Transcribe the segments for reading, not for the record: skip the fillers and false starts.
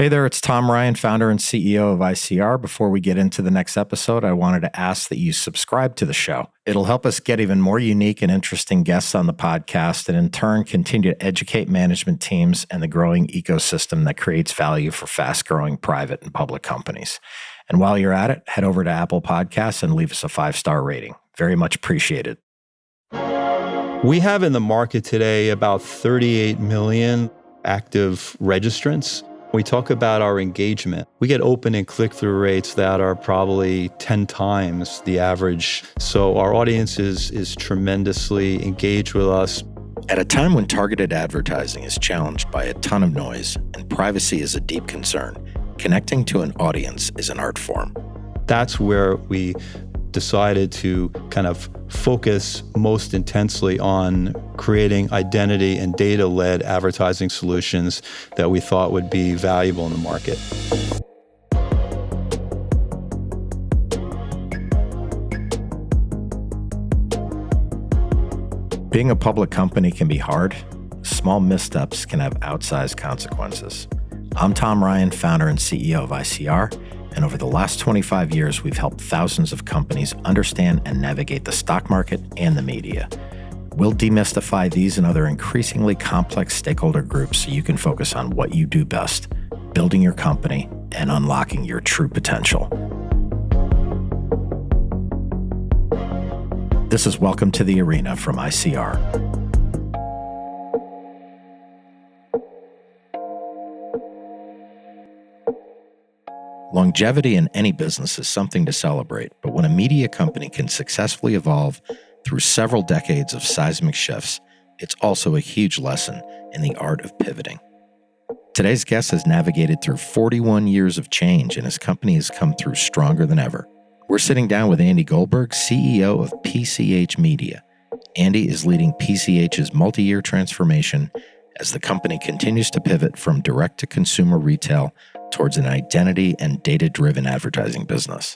Hey there, it's Tom Ryan, founder and CEO of ICR. Before we get into the next episode, I wanted to ask that you subscribe to the show. It'll help us get even more unique and interesting guests on the podcast and in turn continue to educate management teams and the growing ecosystem that creates value for fast-growing private and public companies. And while you're at it, head over to Apple Podcasts and leave us a 5-star rating. Very much appreciated. We have in the market today about 38 million active registrants. We talk about our engagement. We get open and click-through rates that are probably 10 times the average. So our audience is tremendously engaged with us. At a time when targeted advertising is challenged by a ton of noise and privacy is a deep concern, connecting to an audience is an art form. That's where we decided to kind of focus most intensely on creating identity and data-led advertising solutions that we thought would be valuable in the market. Being a public company can be hard. Small missteps can have outsized consequences. I'm Tom Ryan, founder and CEO of ICR. And over the last 25 years, we've helped thousands of companies understand and navigate the stock market and the media. We'll demystify these and other increasingly complex stakeholder groups so you can focus on what you do best, building your company and unlocking your true potential. This is Welcome to the Arena from ICR. Longevity in any business is something to celebrate, but when a media company can successfully evolve through several decades of seismic shifts, it's also a huge lesson in the art of pivoting. Today's guest has navigated through 41 years of change, and his company has come through stronger than ever. We're sitting down with Andy Goldberg, CEO of PCH Media. Andy is leading PCH's multi-year transformation as the company continues to pivot from direct-to-consumer retail towards an identity and data-driven advertising business.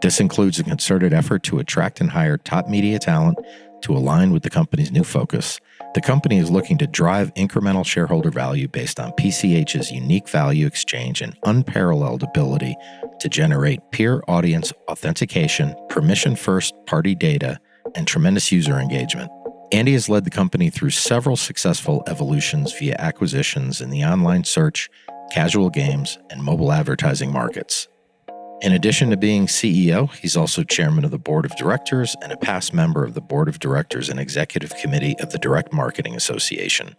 This includes a concerted effort to attract and hire top media talent to align with the company's new focus. The company is looking to drive incremental shareholder value based on PCH's unique value exchange and unparalleled ability to generate peer audience authentication, permission-first party data, and tremendous user engagement. Andy has led the company through several successful evolutions via acquisitions in the online search, casual games, and mobile advertising markets. In addition to being CEO, he's also chairman of the board of directors and a past member of the board of directors and executive committee of the Direct Marketing Association.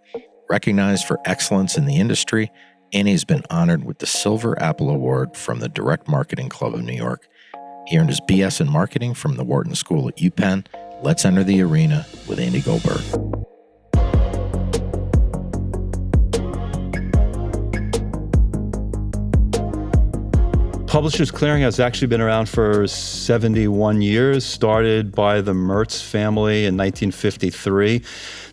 Recognized for excellence in the industry, Andy has been honored with the Silver Apple Award from the Direct Marketing Club of New York. He earned his BS in marketing from the Wharton School at UPenn. Let's enter the arena with Andy Goldberg. Publishers Clearing has actually been around for 71 years, started by the Mertz family in 1953.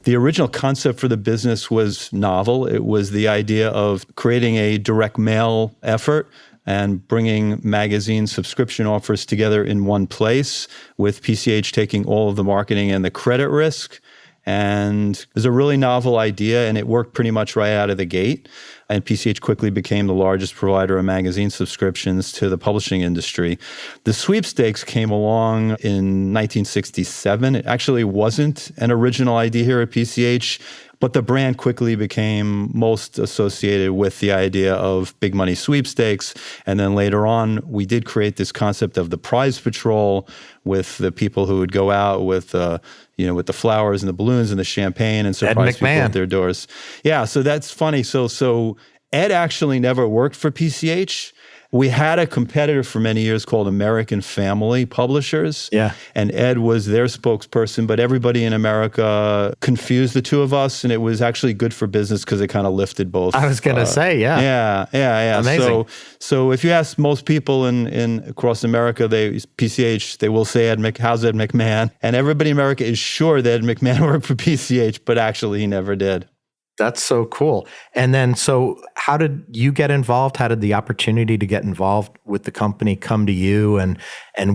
The original concept for the business was novel. It was the idea of creating a direct mail effort and bringing magazine subscription offers together in one place, with PCH taking all of the marketing and the credit risk. And it was a really novel idea, and it worked pretty much right out of the gate. And PCH quickly became the largest provider of magazine subscriptions to the publishing industry. The sweepstakes came along in 1967. It actually wasn't an original idea here at PCH, but the brand quickly became most associated with the idea of big money sweepstakes. And then later on, we did create this concept of the prize patrol with the people who would go out with with the flowers and the balloons and the champagne and surprise people at their doors. Yeah, so that's funny. So Ed actually never worked for PCH. We had a competitor for many years called American Family Publishers. Yeah. And Ed was their spokesperson, but everybody in America confused the two of us, and it was actually good for business because it kind of lifted both. I was going to say, yeah. Yeah. Amazing. So if you ask most people in across America, PCH, they will say how's Ed McMahon? And everybody in America is sure that Ed McMahon worked for PCH, but actually he never did. That's so cool. And then, so how did you get involved? How did the opportunity to get involved with the company come to you? And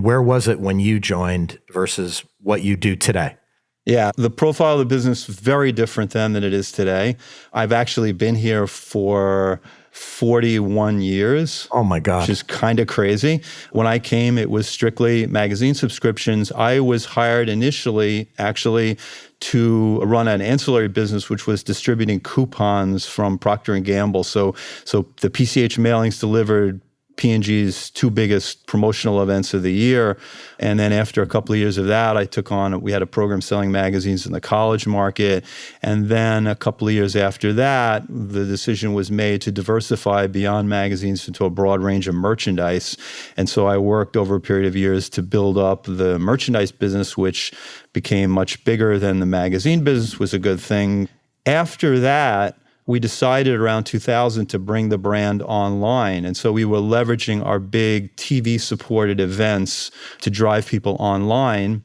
where was it when you joined versus what you do today? Yeah, the profile of the business was very different then than it is today. I've actually been here for 41 years. Oh my gosh. Which is kind of crazy. When I came, it was strictly magazine subscriptions. I was hired initially, actually, to run an ancillary business, which was distributing coupons from Procter & Gamble. So the PCH mailings delivered P&G's two biggest promotional events of the year. And then after a couple of years of that, we had a program selling magazines in the college market. And then a couple of years after that, the decision was made to diversify beyond magazines into a broad range of merchandise. And so I worked over a period of years to build up the merchandise business, which became much bigger than the magazine business, was a good thing. After that, we decided around 2000 to bring the brand online. And so we were leveraging our big TV-supported events to drive people online.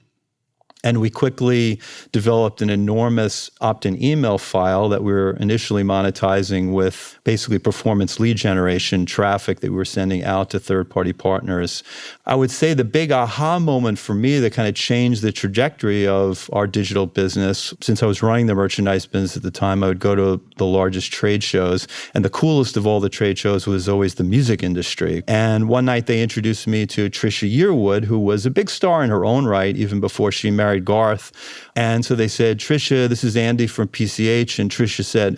And we quickly developed an enormous opt-in email file that we were initially monetizing with basically performance lead generation traffic that we were sending out to third-party partners. I would say the big aha moment for me that kind of changed the trajectory of our digital business, since I was running the merchandise business at the time, I would go to the largest trade shows. And the coolest of all the trade shows was always the music industry. And one night they introduced me to Trisha Yearwood, who was a big star in her own right, even before she married Garth. And so they said, Trisha, this is Andy from PCH. And Trisha said,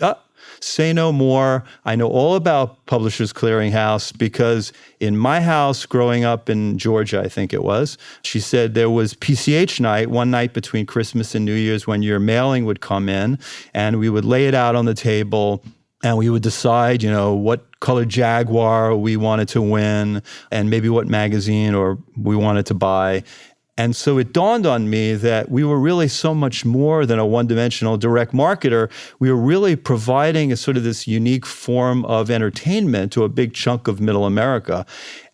say no more. I know all about Publishers Clearinghouse because in my house growing up in Georgia, I think it was, she said there was PCH night, one night between Christmas and New Year's when your mailing would come in and we would lay it out on the table and we would decide, what color Jaguar we wanted to win and maybe what magazine or we wanted to buy. And so it dawned on me that we were really so much more than a one-dimensional direct marketer. We were really providing a sort of this unique form of entertainment to a big chunk of middle America.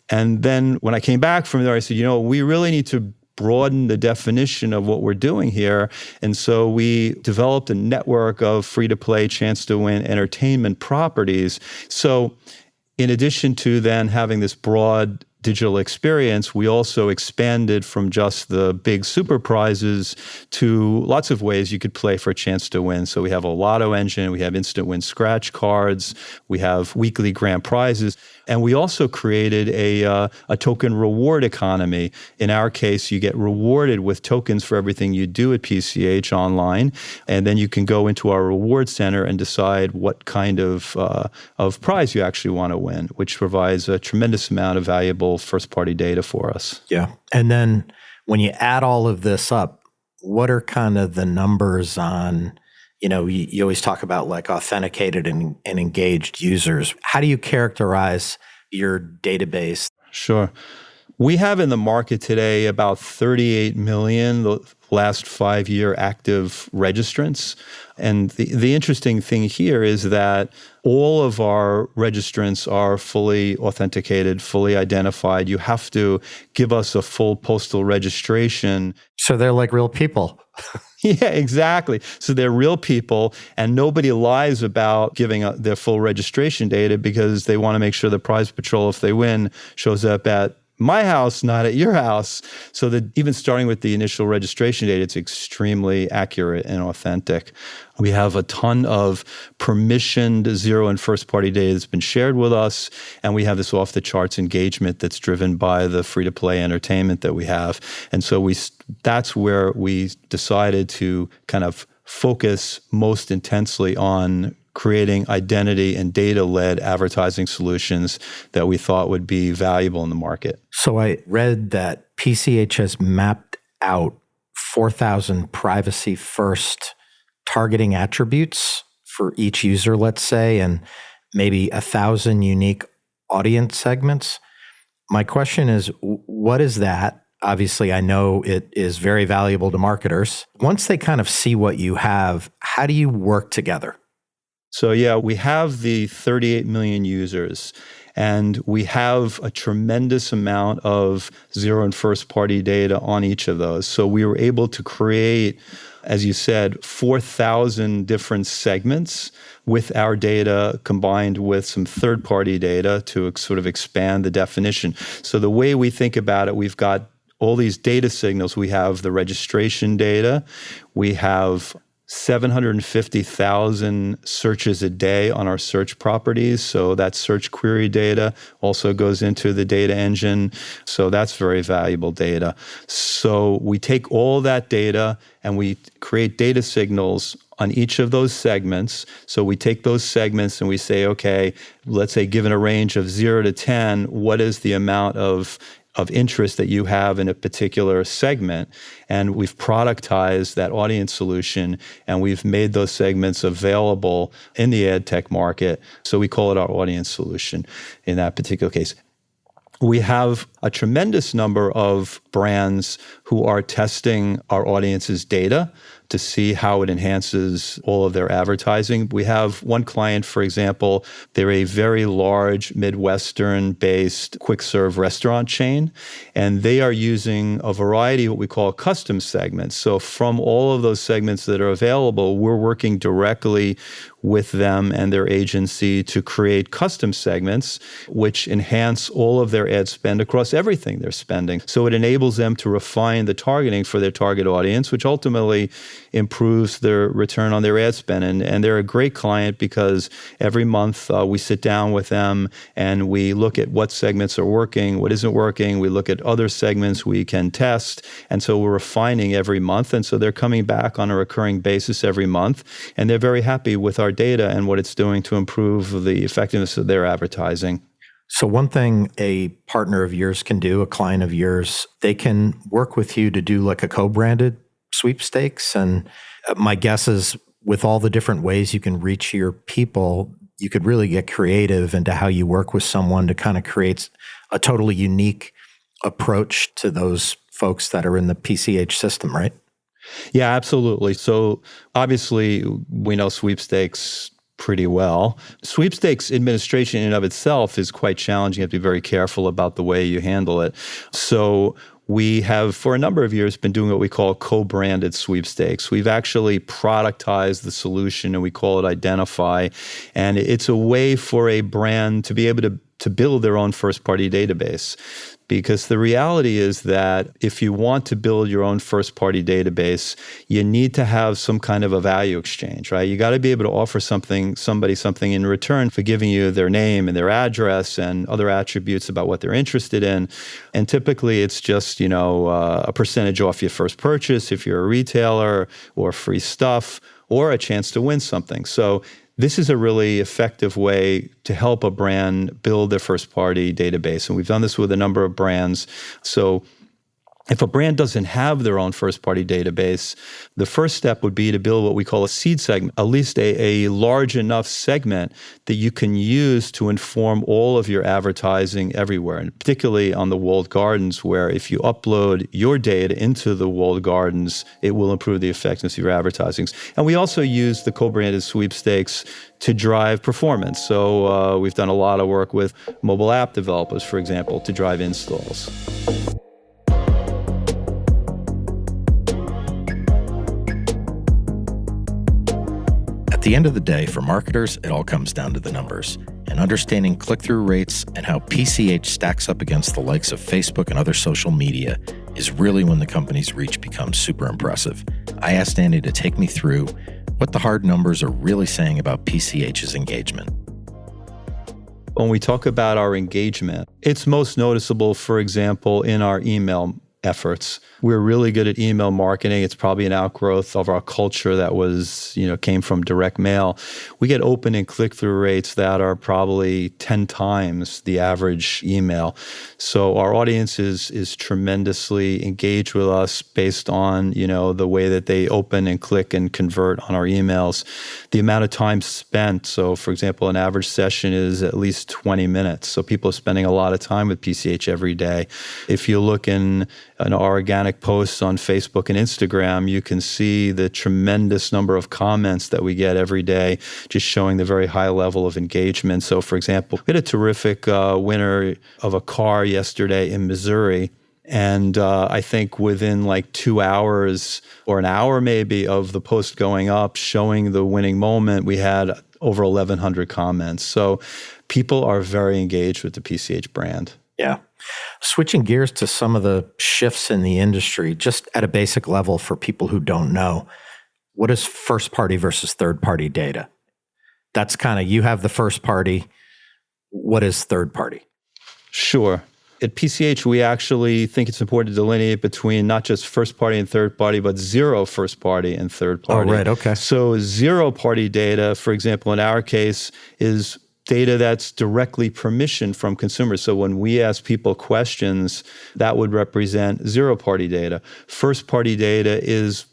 And then when I came back from there, I said, we really need to broaden the definition of what we're doing here. And so we developed a network of free-to-play, chance-to-win entertainment properties. So in addition to then having this broad digital experience, we also expanded from just the big super prizes to lots of ways you could play for a chance to win. So we have a lotto engine, we have instant win scratch cards, we have weekly grand prizes, and we also created a token reward economy. In our case, you get rewarded with tokens for everything you do at PCH online, and then you can go into our reward center and decide what kind of prize you actually want to win, which provides a tremendous amount of valuable first-party data for us. Yeah. And then when you add all of this up, what are kind of the numbers on, you always talk about like authenticated and engaged users. How do you characterize your database? Sure. We have in the market today about 38 million the last 5-year active registrants. And the interesting thing here is that all of our registrants are fully authenticated, fully identified. You have to give us a full postal registration. So they're like real people. Yeah, exactly. So they're real people, and nobody lies about giving their full registration data because they want to make sure the prize patrol, if they win, shows up at my house, not at your house. So that even starting with the initial registration data, it's extremely accurate and authentic. We have a ton of permissioned zero and first-party data that's been shared with us, and we have this off-the-charts engagement that's driven by the free-to-play entertainment that we have. And so that's where we decided to kind of focus most intensely on creating identity and data-led advertising solutions that we thought would be valuable in the market. So I read that PCH has mapped out 4,000 privacy-first targeting attributes for each user, let's say, and maybe 1,000 unique audience segments. My question is, what is that? Obviously, I know it is very valuable to marketers. Once they kind of see what you have, how do you work together? So yeah, we have the 38 million users, and we have a tremendous amount of zero and first party data on each of those. So we were able to create, as you said, 4,000 different segments with our data combined with some third party data to sort of expand the definition. So the way we think about it, we've got all these data signals. We have the registration data, we have 750,000 searches a day on our search properties. So that search query data also goes into the data engine. So that's very valuable data. So we take all that data and we create data signals on each of those segments. So we take those segments and we say, okay, let's say given a range of 0 to 10, what is the amount of interest that you have in a particular segment? And we've productized that audience solution and we've made those segments available in the ad tech market. So we call it our audience solution in that particular case. We have a tremendous number of brands who are testing our audience's data to see how it enhances all of their advertising. We have one client, for example, they're a very large Midwestern-based quick-serve restaurant chain, and they are using a variety of what we call custom segments. So from all of those segments that are available, we're working directly with them and their agency to create custom segments, which enhance all of their ad spend across everything they're spending. So it enables them to refine the targeting for their target audience, which ultimately improves their return on their ad spend. And they're a great client because every month we sit down with them and we look at what segments are working, what isn't working. We look at other segments we can test. And so we're refining every month. And so they're coming back on a recurring basis every month. And they're very happy with our data and what it's doing to improve the effectiveness of their advertising. So one thing a partner of yours can do, a client of yours, they can work with you to do like a co-branded sweepstakes. And my guess is with all the different ways you can reach your people, you could really get creative into how you work with someone to kind of create a totally unique approach to those folks that are in the PCH system, right? Yeah, absolutely. So obviously we know sweepstakes pretty well. Sweepstakes administration in and of itself is quite challenging. You have to be very careful about the way you handle it. So we have, for a number of years, been doing what we call co-branded sweepstakes. We've actually productized the solution and we call it Identify. And it's a way for a brand to be able to build their own first-party database. Because the reality is that if you want to build your own first-party database, you need to have some kind of a value exchange, right? You got to be able to offer somebody something in return for giving you their name and their address and other attributes about what they're interested in. And typically, it's just a percentage off your first purchase if you're a retailer, or free stuff, or a chance to win something. So this is a really effective way to help a brand build their first-party database. And we've done this with a number of brands. So if a brand doesn't have their own first-party database, the first step would be to build what we call a seed segment, at least a large enough segment that you can use to inform all of your advertising everywhere, and particularly on the walled gardens, where if you upload your data into the walled gardens, it will improve the effectiveness of your advertising. And we also use the co-branded sweepstakes to drive performance. So we've done a lot of work with mobile app developers, for example, to drive installs. At the end of the day, for marketers, it all comes down to the numbers. And understanding click-through rates and how PCH stacks up against the likes of Facebook and other social media is really when the company's reach becomes super impressive. I asked Andy to take me through what the hard numbers are really saying about PCH's engagement. When we talk about our engagement, it's most noticeable, for example, in our email efforts. We're really good at email marketing. It's probably an outgrowth of our culture that came from direct mail. We get open and click-through rates that are probably 10 times the average email. So our audience is tremendously engaged with us based on, the way that they open and click and convert on our emails. The amount of time spent. So for example, an average session is at least 20 minutes. So people are spending a lot of time with PCH every day. If you look in our organic posts on Facebook and Instagram, you can see the tremendous number of comments that we get every day, just showing the very high level of engagement. So for example, we had a terrific winner of a car yesterday in Missouri. And I think within like 2 hours or an hour maybe of the post going up, showing the winning moment, we had over 1,100 comments. So people are very engaged with the PCH brand. Yeah. Switching gears to some of the shifts in the industry, just at a basic level for people who don't know, What is first party versus third party data? That's kind of, you have the first party. What is third party? Sure. At PCH, we actually think it's important to delineate between not just first party and third party, but zero first party and third party. Oh, right. Okay. So zero party data, for example, in our case, is data that's directly permissioned from consumers. So when we ask people questions, that would represent zero party data. First party data is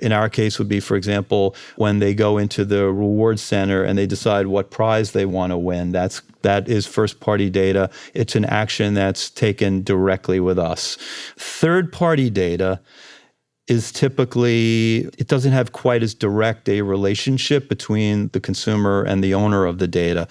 in our case would be, for example, when they go into the reward center and they decide what prize they want to win. That is first party data. It's an action that's taken directly with us. Third party data is typically, it doesn't have quite as direct a relationship between the consumer and the owner of the data.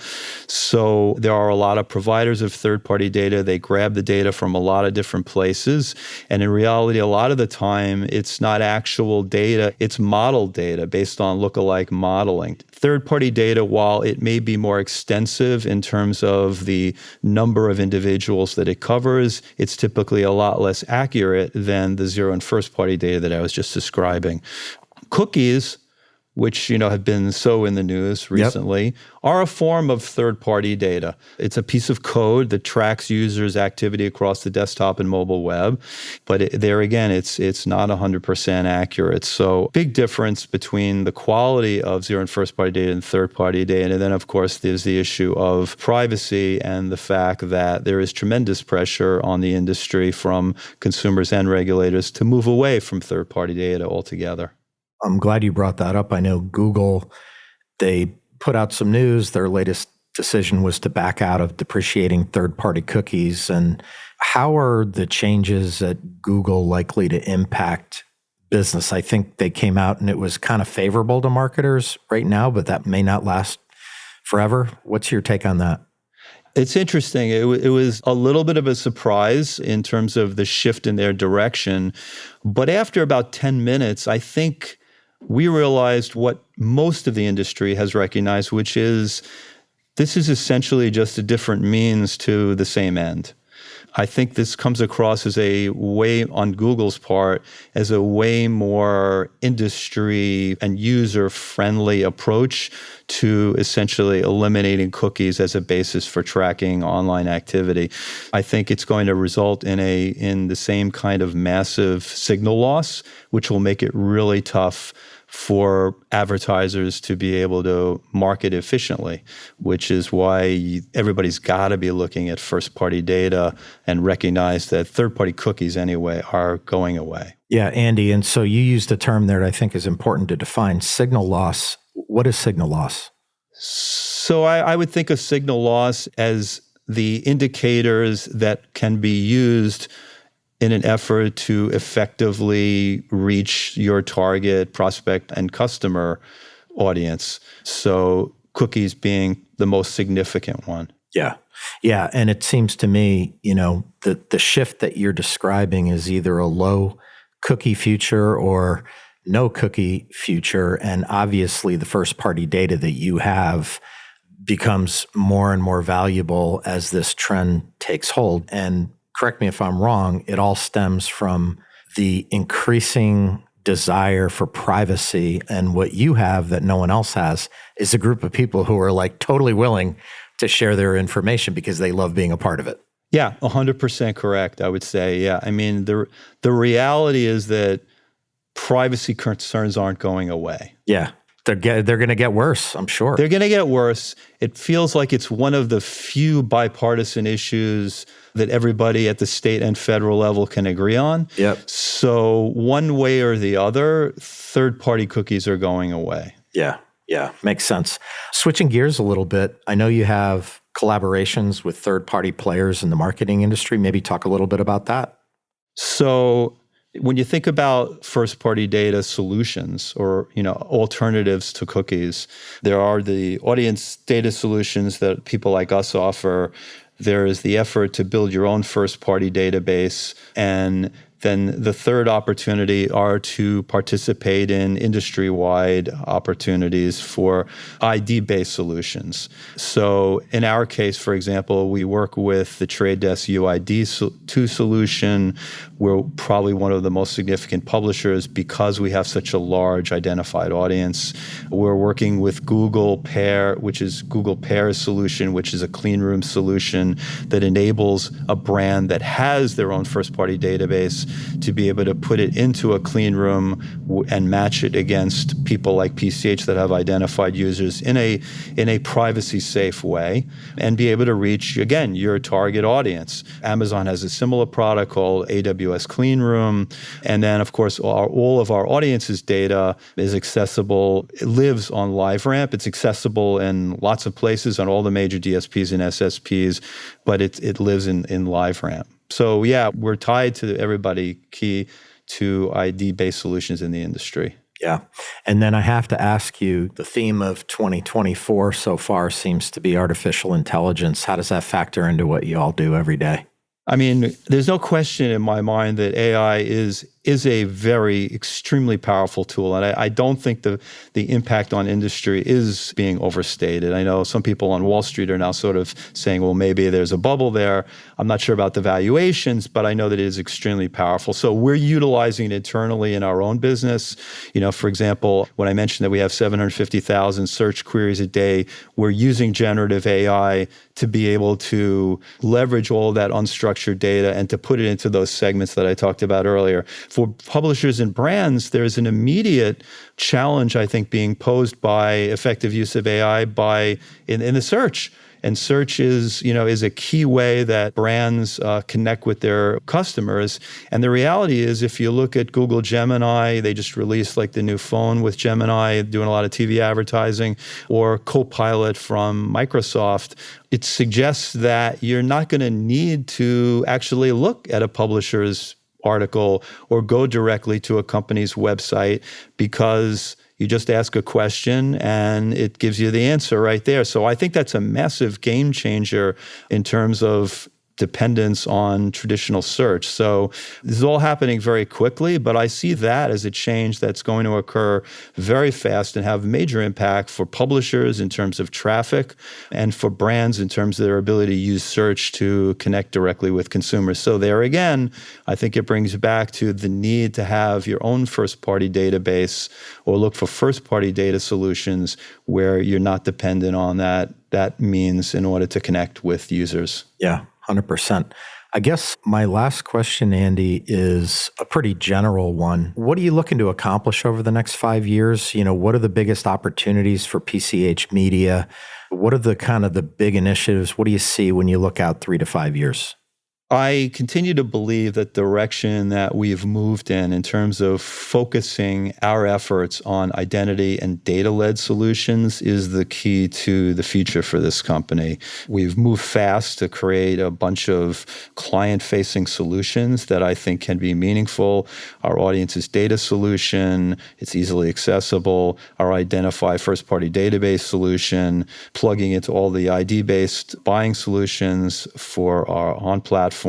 So there are a lot of providers of third-party data. They grab the data from a lot of different places. And in reality, a lot of the time, it's not actual data. It's modeled data based on lookalike modeling. Third-party data, while it may be more extensive in terms of the number of individuals that it covers, it's typically a lot less accurate than the zero and first-party data that I was just describing. Cookies, which have been so in the news recently, are a form of third-party data. It's a piece of code that tracks users' activity across the desktop and mobile web, but there again, it's not 100% accurate. So big difference between the quality of zero and first-party data and third-party data. And then, of course, there's the issue of privacy and the fact that there is tremendous pressure on the industry from consumers and regulators to move away from third-party data altogether. I'm glad you brought that up. I know Google, they put out some news. Their latest decision was to back out of depreciating third-party cookies. And how are the changes at Google likely to impact business? I think they came out and it was kind of favorable to marketers right now, but that may not last forever. What's your take on that? It's interesting. It was a little bit of a surprise in terms of the shift in their direction. But after about 10 minutes, I think we realized what most of the industry has recognized, which is this is essentially just a different means to the same end. I think this comes across as a way, on Google's part, as a way more industry and user-friendly approach to essentially eliminating cookies as a basis for tracking online activity. I think it's going to result in the same kind of massive signal loss, which will make it really tough for advertisers to be able to market efficiently, which is why everybody's got to be looking at first-party data and recognize that third-party cookies anyway are going away. Yeah, Andy, and so you used a term there that I think is important to define, signal loss. What is signal loss? So I would think of signal loss as the indicators that can be used in an effort to effectively reach your target prospect and customer audience. So cookies being the most significant one. Yeah. Yeah. And it seems to me, the shift that you're describing is either a low cookie future or no cookie future. And obviously the first party data that you have becomes more and more valuable as this trend takes hold. And correct me if I'm wrong, it all stems from the increasing desire for privacy. And what you have that no one else has is a group of people who are like totally willing to share their information because they love being a part of it. Yeah, 100% correct, I would say. Yeah, I mean, the reality is that privacy concerns aren't going away. Yeah. They're going to get worse, I'm sure. They're going to get worse. It feels like it's one of the few bipartisan issues that everybody at the state and federal level can agree on. Yep. So one way or the other, third-party cookies are going away. Yeah, makes sense. Switching gears a little bit, I know you have collaborations with third-party players in the marketing industry. Maybe talk a little bit about that. So when you think about first-party data solutions or alternatives to cookies, there are the audience data solutions that people like us offer. There is the effort to build your own first-party database, and then the third opportunity are to participate in industry-wide opportunities for ID-based solutions. So in our case, for example, we work with the Trade Desk UID2 solution. We're probably one of the most significant publishers because we have such a large identified audience. We're working with Google Pair, which is Google Pair's solution, which is a clean room solution that enables a brand that has their own first-party database to be able to put it into a clean room and match it against people like PCH that have identified users in a privacy-safe way and be able to reach, again, your target audience. Amazon has a similar product called AWS Clean Room. And then, of course, all of our audience's data is accessible. It lives on LiveRamp. It's accessible in lots of places on all the major DSPs and SSPs, but it lives in LiveRamp. So yeah, we're tied to everybody key to ID-based solutions in the industry. Yeah. And then I have to ask you, the theme of 2024 so far seems to be artificial intelligence. How does that factor into what you all do every day? I mean, there's no question in my mind that AI is a very extremely powerful tool. And I don't think the impact on industry is being overstated. I know some people on Wall Street are now sort of saying, well, maybe there's a bubble there. I'm not sure about the valuations, but I know that it is extremely powerful. So we're utilizing it internally in our own business. For example, when I mentioned that we have 750,000 search queries a day, we're using generative AI to be able to leverage all of that unstructured data and to put it into those segments that I talked about earlier. For publishers and brands, there's an immediate challenge, I think, being posed by effective use of AI in the search. And search is a key way that brands connect with their customers. And the reality is, if you look at Google Gemini, they just released like the new phone with Gemini, doing a lot of TV advertising, or Copilot from Microsoft. It suggests that you're not going to need to actually look at a publisher's article or go directly to a company's website because you just ask a question and it gives you the answer right there. So I think that's a massive game changer in terms of dependence on traditional search. So this is all happening very quickly, but I see that as a change that's going to occur very fast and have major impact for publishers in terms of traffic and for brands in terms of their ability to use search to connect directly with consumers. So there again, I think it brings back to the need to have your own first-party database or look for first-party data solutions where you're not dependent on that means in order to connect with users. Yeah. 100%. I guess my last question, Andy, is a pretty general one. What are you looking to accomplish over the next 5 years? What are the biggest opportunities for PCH Media? What are the big initiatives? What do you see when you look out 3 to 5 years? I continue to believe that the direction that we've moved in terms of focusing our efforts on identity and data-led solutions is the key to the future for this company. We've moved fast to create a bunch of client-facing solutions that I think can be meaningful. Our audience's data solution, it's easily accessible. Our identify first-party database solution, plugging into all the ID-based buying solutions for our on-platform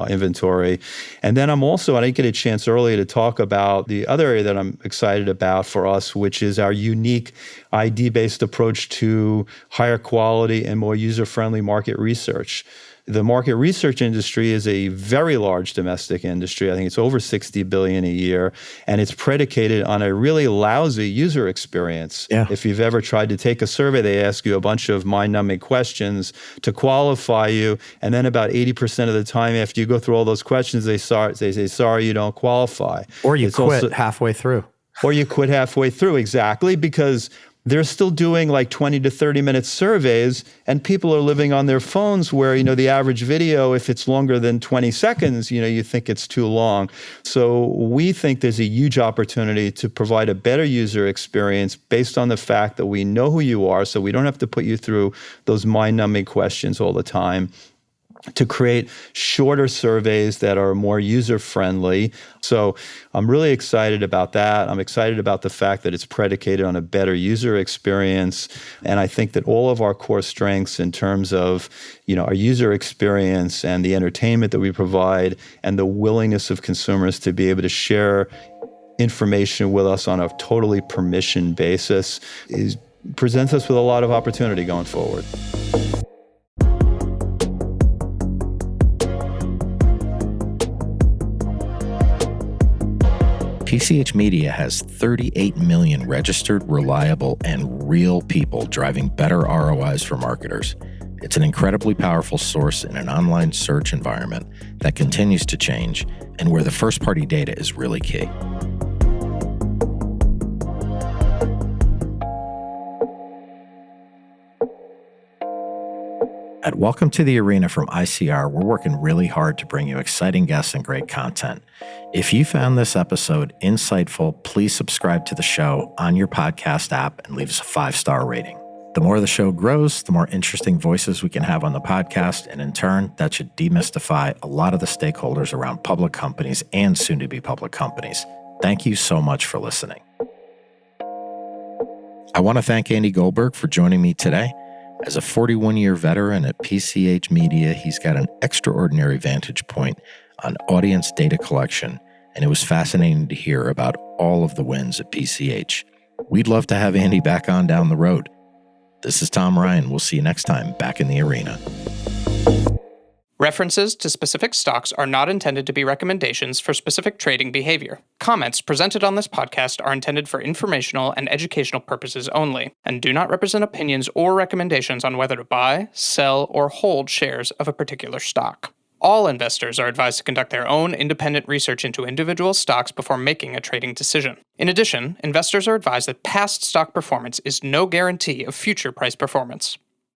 inventory. And then I didn't get a chance earlier to talk about the other area that I'm excited about for us, which is our unique ID-based approach to higher quality and more user-friendly market research. The market research industry is a very large domestic industry. I think it's over $60 billion a year, and it's predicated on a really lousy user experience. Yeah. If you've ever tried to take a survey, they ask you a bunch of mind-numbing questions to qualify you, and then about 80% of the time after you go through all those questions, they say, sorry, you don't qualify. Or you quit halfway through. Or you quit halfway through, exactly, because they're still doing like 20 to 30 minute surveys, and people are living on their phones where, the average video, if it's longer than 20 seconds, you think it's too long. So we think there's a huge opportunity to provide a better user experience based on the fact that we know who you are, so we don't have to put you through those mind-numbing questions all the time. to create shorter surveys that are more user-friendly. So I'm really excited about that. I'm excited about the fact that it's predicated on a better user experience. And I think that all of our core strengths in terms of, our user experience and the entertainment that we provide and the willingness of consumers to be able to share information with us on a totally permission basis presents us with a lot of opportunity going forward. PCH Media has 38 million registered, reliable, and real people driving better ROIs for marketers. It's an incredibly powerful source in an online search environment that continues to change and where the first-party data is really key. At Welcome to the Arena from ICR, we're working really hard to bring you exciting guests and great content. If you found this episode insightful, please subscribe to the show on your podcast app and leave us a 5-star rating. The more the show grows, the more interesting voices we can have on the podcast, and in turn, that should demystify a lot of the stakeholders around public companies and soon-to-be public companies. Thank you so much for listening. I want to thank Andy Goldberg for joining me today. As a 41-year veteran at PCH Media, he's got an extraordinary vantage point on audience data collection, and it was fascinating to hear about all of the wins at PCH. We'd love to have Andy back on down the road. This is Tom Ryan. We'll see you next time back in the arena. References to specific stocks are not intended to be recommendations for specific trading behavior. Comments presented on this podcast are intended for informational and educational purposes only, and do not represent opinions or recommendations on whether to buy, sell, or hold shares of a particular stock. All investors are advised to conduct their own independent research into individual stocks before making a trading decision. In addition, investors are advised that past stock performance is no guarantee of future price performance.